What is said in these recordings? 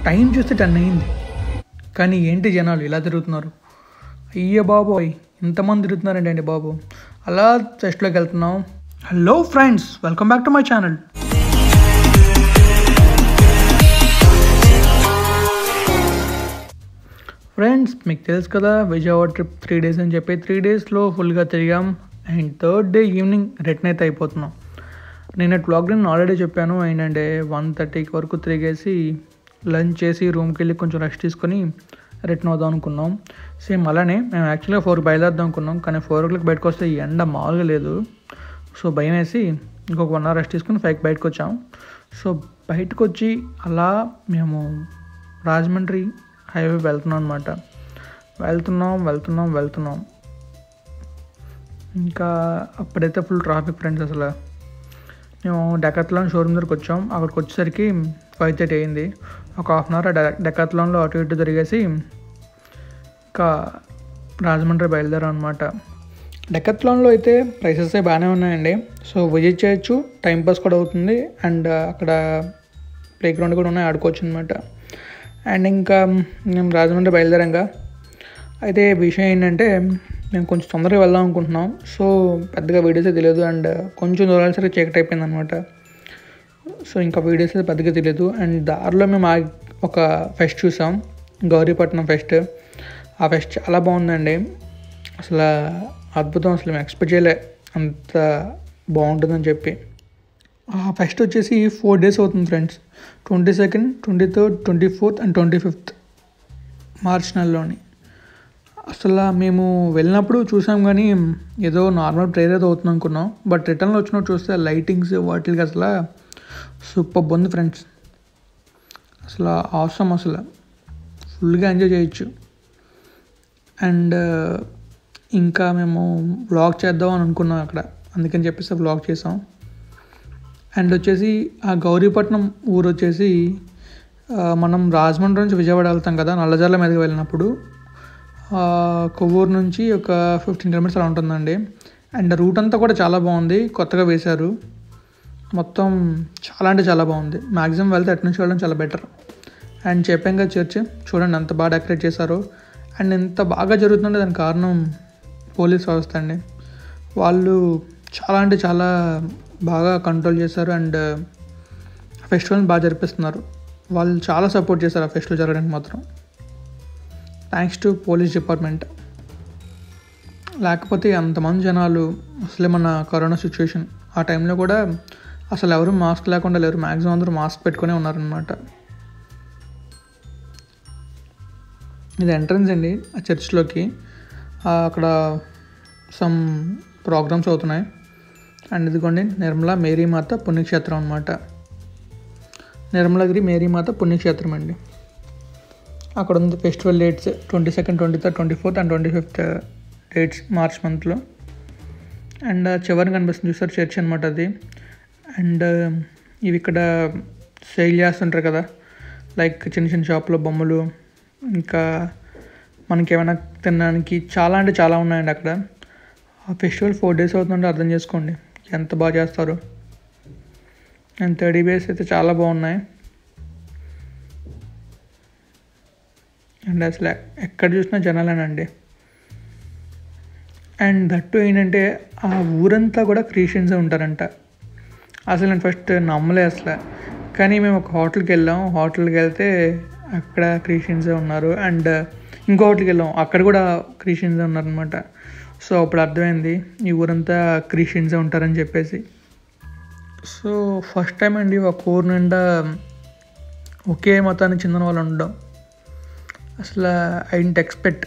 Time చూస్తే 10 అయింది, కానీ ఏంటి జనాలు ఇలా తిరుగుతున్నారు? అయ్యో బాబోయ్, ఇంతమంది తిరుగుతున్నారండి అండి బాబు. అలా ఫెస్ట్లోకి వెళ్తున్నాం. Hello friends, welcome back to my channel. Friends, మీకు తెలుసు కదా విజయవాడ ట్రిప్ 3 days అని చెప్పి 3 daysలో ఫుల్గా తిరిగాం. And third day evening return అయితే అయిపోతున్నాం. నేను వ్లాగ్లో ఆల్రెడీ చెప్పాను. ఏంటంటే 1:30 వరకు తిరిగేసి లంచ్ చేసి రూమ్కి వెళ్ళి కొంచెం రెస్ట్ తీసుకొని రిటర్న్ అవుదాం అనుకున్నాం. సేమ్ అలానే మేము యాక్చువల్గా 4 బయలుదేరుదాం అనుకున్నాం, కానీ 4 o'clock బయటకు వస్తే ఈ ఎండ మామూలుగా లేదు. సో భయం వేసి ఇంకొక 1 hour రెస్ట్ తీసుకుని 5కి బయటకు వచ్చాం. సో బయటకు వచ్చి అలా మేము రాజమండ్రి హైవే వెళ్తున్నాం అనమాట. వెళ్తున్నాం ఇంకా అప్పుడైతే ఫుల్ ట్రాఫిక్ ఫ్రెండ్స్. అసలు మేము డెకాథ్లాన్ షోరూమ్ దగ్గరికి వచ్చాం. అక్కడికి వచ్చేసరికి 5:30 అయింది. ఒక 1/2 hour డెకాథ్లాన్లో అటు ఇటు తిరిగేసి ఇంకా రాజమండ్రి బయలుదేరాం అనమాట. డెకాథ్లాన్లో అయితే ప్రైసెస్ బాగానే ఉన్నాయండి. సో విజిట్ చేయొచ్చు, టైంపాస్ కూడా అవుతుంది. అండ్ అక్కడ ప్లే గ్రౌండ్ కూడా ఉన్నాయి, ఆడుకోవచ్చు అనమాట. అండ్ ఇంకా మేము రాజమండ్రి బయలుదేరాంగా. అయితే విషయం ఏంటంటే మేము కొంచెం తొందరగా వెళ్దాం అనుకుంటున్నాం. సో పెద్దగా వీడియోస్ తెలియదు. అండ్ కొంచెం దూరాలు సరికి చీకటి అయిపోయింది అనమాట. సో ఇంకా వీడియోస్ అయితే పెద్దగా తెలియదు. అండ్ దారిలో మేము ఒక ఫెస్ట్ చూసాం, గౌరీపట్నం ఫెస్ట్. ఆ ఫెస్ట్ చాలా బాగుందండి, అసలు అద్భుతం. అసలు మేము ఎక్స్పెక్ట్ చేయలే అంత బాగుంటుందని చెప్పి. ఆ ఫెస్ట్ వచ్చేసి 4 days అవుతుంది friends. 22nd, 23rd, 24th and 25th March నెలలోని. అసలు మేము వెళ్ళినప్పుడు చూసాం, కానీ ఏదో నార్మల్ ప్రేయర్ ఏదో అవుతుంది అనుకున్నాం. బట్ రిటర్న్లో వచ్చినప్పుడు చూస్తే లైటింగ్స్ వాటికి అసలు సూపర్ ఉంది ఫ్రెండ్స్. అసలు అవసరం, అసలు ఫుల్గా ఎంజాయ్ చేయొచ్చు. అండ్ ఇంకా మేము వ్లాగ్ చేద్దాం అని అనుకున్నాం అక్కడ, అందుకని చెప్పేసి వ్లాగ్ చేసాం. అండ్ వచ్చేసి ఆ గౌరీపట్నం ఊరు వచ్చేసి మనం రాజమండ్రి నుంచి విజయవాడ వెళ్తాం కదా, నల్లజర్ల మీదకి వెళ్ళినప్పుడు కొవ్వూరు నుంచి ఒక 15 kilometers అలా ఉంటుందండి. అండ్ రూట్ అంతా కూడా చాలా బాగుంది, కొత్తగా వేశారు మొత్తం. చాలా అంటే చాలా బాగుంది. మ్యాక్సిమం వెళ్తే అటు నుంచి వెళ్ళడం చాలా బెటర్. అండ్ చెప్పాంగా చర్చ్ చూడండి ఎంత బాగా డెకరేట్ చేశారో. అండ్ ఎంత బాగా జరుగుతుందంటే దానికి కారణం పోలీస్ వ్యవస్థ అండి. వాళ్ళు చాలా అంటే చాలా బాగా కంట్రోల్ చేశారు. అండ్ ఫెస్టివల్ని బాగా జరిపిస్తున్నారు. వాళ్ళు చాలా సపోర్ట్ చేశారు ఆ ఫెస్టివల్ జరగడానికి మాత్రం. Thanks to police department. లేకపోతే అంతమంది జనాలు, అసలే మన కరోనా సిచ్యువేషన్ ఆ టైంలో కూడా అసలు ఎవరు మాస్క్ లేకుండా లేరు. మ్యాక్సిమం అందరూ మాస్క్ పెట్టుకునే ఉన్నారనమాట. ఇది ఎంట్రన్స్ అండి ఆ చర్చ్లోకి. అక్కడ సమ్ ప్రోగ్రామ్స్ అవుతున్నాయి. అండ్ ఇదిగోండి నిర్మలా మేరీమాత పుణ్యక్షేత్రం అనమాట. నిర్మలగిరి మేరీమాత పుణ్యక్షేత్రం అండి. అక్కడ ఉంది festival dates 22nd, 23rd, 24th and 25th dates March మంత్లో. అండ్ చివరిని కనిపిస్తుంది చూసారు చర్చ్ అనమాట అది. అండ్ ఇవి ఇక్కడ సేల్ చేస్తుంటారు కదా, లైక్ చిన్న చిన్న షాప్లో బొమ్మలు, ఇంకా మనకి ఏమైనా తినడానికి చాలా అంటే చాలా ఉన్నాయండి అక్కడ. ఆ ఫెస్టివల్ 4 days అవుతుందంటే అర్థం చేసుకోండి ఎంత బాగా చేస్తారు. అండ్ 30 days అయితే చాలా బాగున్నాయి. అండ్ అసలు ఎక్కడ చూసినా జనాలేనండి. అండ్ దట్టు ఏంటంటే ఆ ఊరంతా కూడా క్రిస్టియన్సే ఉంటారంట. అసలు నేను ఫస్ట్ నమ్మలే అసలు. కానీ మేము ఒక హోటల్కి వెళ్ళాం. హోటల్కి వెళ్తే అక్కడ క్రిస్టియన్సే ఉన్నారు. అండ్ ఇంకో హోటల్కి వెళ్ళాం, అక్కడ కూడా క్రిస్టియన్సే ఉన్నారనమాట. సో అప్పుడు అర్థమైంది ఈ ఊరంతా క్రిస్టియన్సే ఉంటారని చెప్పేసి. సో ఫస్ట్ టైం అండి ఒక ఊరు నిండా ఒకే మతానికి చెందిన వాళ్ళు ఉండడం. అసలు ఐ డోంట్ ఎక్స్పెక్ట్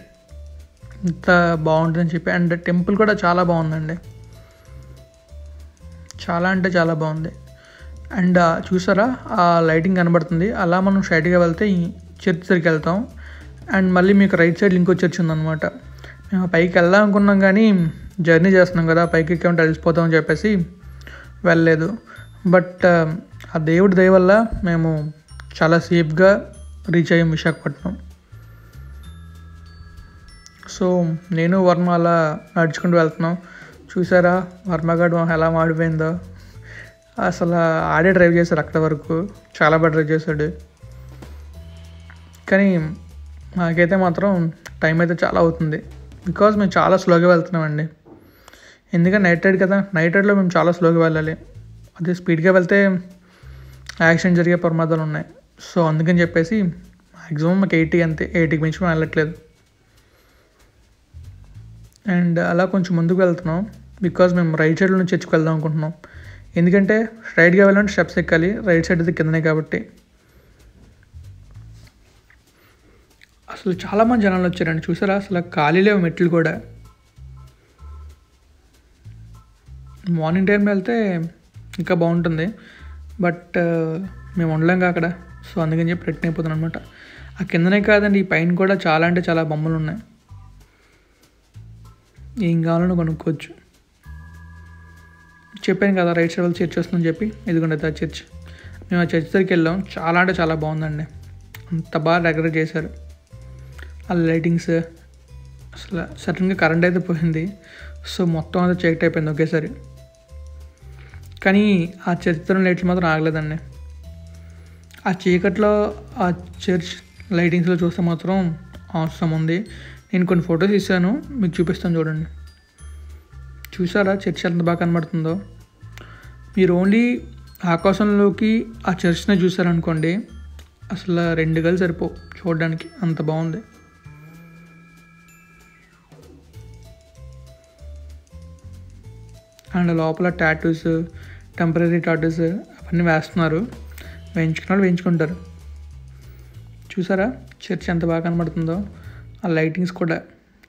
ఇంత బాగుంటుందని చెప్పి. అండ్ టెంపుల్ కూడా చాలా బాగుందండి, చాలా అంటే చాలా బాగుంది. అండ్ చూసారా ఆ లైటింగ్ కనబడుతుంది, అలా మనం స్ట్రైట్గా వెళ్తే ఈ చర్చ్ దగ్గరికి వెళ్తాం. అండ్ మళ్ళీ మీకు రైట్ సైడ్ ఇంకో చర్చ్ ఉందన్నమాట. మేము పైకి వెళ్దాం అనుకున్నాం, కానీ జర్నీ చేస్తున్నాం కదా, పైకి ఎక్కేమంటే అలసిపోతామని చెప్పేసి వెళ్ళలేదు. బట్ ఆ దేవుడి దయ వల్ల మేము చాలా సేఫ్గా రీచ్ అయ్యాం విశాఖపట్నం. సో నేను వర్మ అలా నడుచుకుంటూ వెళ్తున్నాం. చూసారా వర్మగాడు ఎలా మాడిపోయిందో. అసలు ఆడే డ్రైవ్ చేశాడు అక్కడ వరకు, చాలా బాగా డ్రైవ్ చేశాడు. కానీ మాకైతే మాత్రం టైం అయితే చాలా అవుతుంది, బికాజ్ మేము చాలా స్లోగా వెళ్తున్నామండి. ఎందుకంటే నైట్ రైడ్ కదా, నైట్ రైడ్లో మేము చాలా స్లోగా వెళ్ళాలి. అదే స్పీడ్గా వెళ్తే యాక్సిడెంట్ జరిగే ప్రమాదాలు ఉన్నాయి. సో అందుకని చెప్పేసి మ్యాక్సిమం మాకు 80 అంతే, 80కి మించి మేము వెళ్ళట్లేదు. అండ్ అలా కొంచెం ముందుకు వెళ్తున్నాం, బికాజ్ మేము రైట్ సైడ్ నుంచి చర్చికి వెళ్దాం అనుకుంటున్నాం. ఎందుకంటే స్ట్రైట్గా వెళ్ళాలంటే స్టెప్స్ ఎక్కాలి, రైట్ సైడ్ అయితే కిందనే కాబట్టి. అసలు చాలామంది జనాలు వచ్చారండి, చూసారా? అసలు ఖాళీ లేవు మెట్లు కూడా. మార్నింగ్ టైంలో వెళ్తే ఇంకా బాగుంటుంది, బట్ మేము ఉండలేంగా అక్కడ. సో అందుకని చెప్పి రిటర్న్ అయిపోతున్నాం అనమాట. ఆ కిందనే కాదండి, ఈ పైన కూడా చాలా అంటే చాలా బొమ్మలు ఉన్నాయి. ఏం కావాలని కొనుక్కోవచ్చు. చెప్పాను కదా రైట్ సైడ్ చర్చ్ వస్తుందని చెప్పి, ఇదిగోండి ఆ చర్చ్. మేము ఆ చర్చ్ దగ్గరికి వెళ్ళాం, చాలా అంటే చాలా బాగుందండి. అంత బాగా డెకరేట్ చేశారు. ఆ లైటింగ్స్, అసలు సడన్గా కరెంట్ అయితే పోయింది, సో మొత్తం అంతా చీకటి అయిపోయింది ఒకేసారి. కానీ ఆ చరిత్ర లైట్లు మాత్రం ఆగలేదండి. ఆ చీకట్లో ఆ చర్చ్ లైటింగ్స్లో చూస్తే మాత్రం అవసరం ఉంది. నేను కొన్ని ఫొటోస్ ఇస్తాను, మీకు చూపిస్తాను చూడండి. చూసారా చర్చ్ ఎంత బాగా కనబడుతుందో? మీరు ఓన్లీ ఆకాశంలోకి ఆ చర్చ్ని చూసారనుకోండి, అసలు 2 గంటలు సరిపో చూడడానికి, అంత బాగుంది. అండ్ లోపల టాటూస్, టెంపరీ టాటూస్ అవన్నీ వేస్తున్నారు. వేయించుకున్న వాళ్ళు వేయించుకుంటారు. చూసారా చర్చ్ ఎంత బాగా కనబడుతుందో? ఆ లైటింగ్స్ కూడా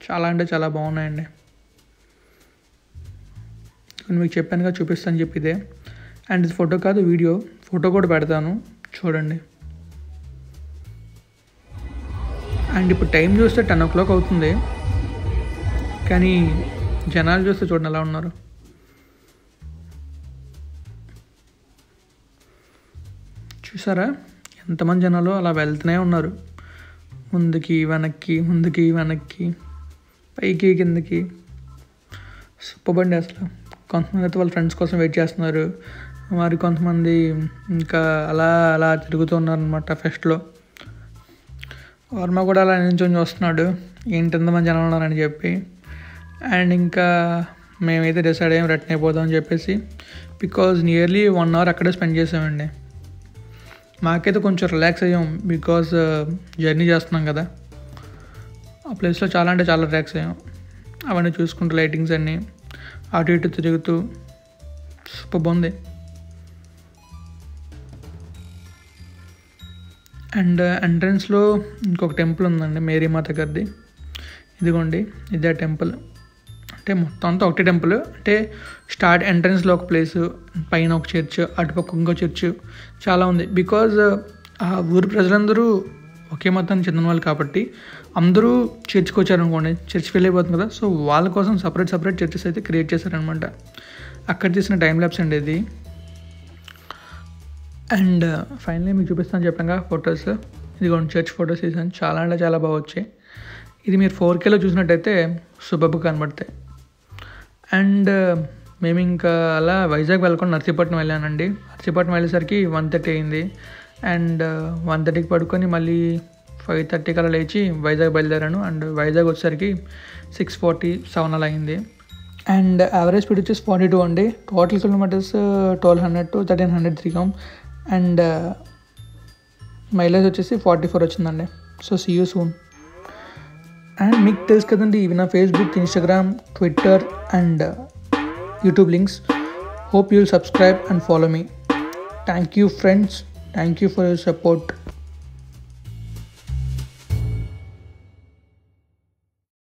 చాలా అంటే చాలా బాగున్నాయండి. మీకు చెప్పానుగా చూపిస్తాను చెప్పి ఇదే. అండ్ ఇది ఫోటో కాదు, వీడియో. ఫోటో కూడా పెడతాను చూడండి. అండ్ ఇప్పుడు టైం చూస్తే 10 o'clock అవుతుంది, కానీ జనాలు చూస్తే చూడండి ఎలా ఉన్నారు. చూసారా ఎంతమంది జనాలు అలా వెళ్తూనే ఉన్నారు, ముందుకి వెనక్కి, ముందుకి వెనక్కి, పైకి కిందకి. సూపర్ అసలు. కొంతమంది అయితే వాళ్ళ ఫ్రెండ్స్ కోసం వెయిట్ చేస్తున్నారు, మరి కొంతమంది ఇంకా అలా అలా తిరుగుతూ ఉన్నారనమాట ఫెస్ట్లో. వర్మ కూడా అలా నించొని చూస్తున్నాడు, ఏంటి ఎంతమంది జనాలు ఉన్నారని చెప్పి. అండ్ ఇంకా మేమైతే డిసైడ్ అయ్యాం రిటర్న్ అయిపోదాం అని చెప్పేసి, బికాజ్ నియర్లీ 1 hour అక్కడే స్పెండ్ చేసామండి. మాకైతే కొంచెం రిలాక్స్ అయ్యాం, బికాజ్ జర్నీ చేస్తున్నాం కదా. ఆ ప్లేస్లో చాలా అంటే చాలా రిలాక్స్ అయ్యాం. అవన్నీ చూసుకుంటూ లైటింగ్స్ అన్నీ అటు ఇటు తిరుగుతూ సూపర్ బాగుంది. అండ్ ఎంట్రన్స్లో ఇంకొక టెంపుల్ ఉందండి, మేరీమాత గారిది. ఇదిగోండి ఇదే టెంపుల్. అంటే మొత్తం అంతా ఒకటే టెంపుల్. అంటే స్టార్ట్ ఎంట్రన్స్లో ఒక ప్లేసు, పైన ఒక చర్చ్, అటుపక్క ఇంకో చర్చ్, చాలా ఉంది. బికాజ్ ఆ ఊరు ప్రజలందరూ ఒకే మతానికి చెందిన వాళ్ళు కాబట్టి అందరూ చర్చ్కి వచ్చారనుకోండి, చర్చ్ ఫెయిల్ అయిపోతుంది కదా. సో వాళ్ళ కోసం సపరేట్ చర్చెస్ అయితే క్రియేట్ చేశారనమాట. అక్కడ తీసిన టైం ల్యాప్స్ అండి ఇది. అండ్ ఫైనల్లీ మీకు చూపిస్తాను చెప్పాక ఫొటోస్. ఇదిగోండి చర్చ్ ఫొటోస్ తీసాను, చాలా అంటే చాలా బాగా వచ్చాయి. ఇది మీరు 4Kలో చూసినట్టయితే సూపర్గా కనబడతాయి. అండ్ మేము ఇంకా అలా వైజాగ్ వెళ్ళకుండా నర్సీపట్నం వెళ్ళానండి. నర్సీపట్నం వెళ్ళేసరికి 1:30 అయింది. అండ్ 1:30కి పడుకొని మళ్ళీ 5:30 కల్లా లేచి వైజాగ్ బయలుదేరాను. అండ్ వైజాగ్ వచ్చేసరికి 6:47 అలా అయింది. అండ్ యావరేజ్ స్పీడ్ వచ్చేసి 42 అండి. టోటల్ కిలోమీటర్స్ 1200 to 1300 తిరిగాం. అండ్ మైలేజ్ వచ్చేసి 44 వచ్చిందండి. So see you soon. And మీకు తెలుసు కదండి, ఇవి నా Facebook, Instagram, Twitter and YouTube links. Hope you will subscribe and follow me. Thank you friends, thank you for your support.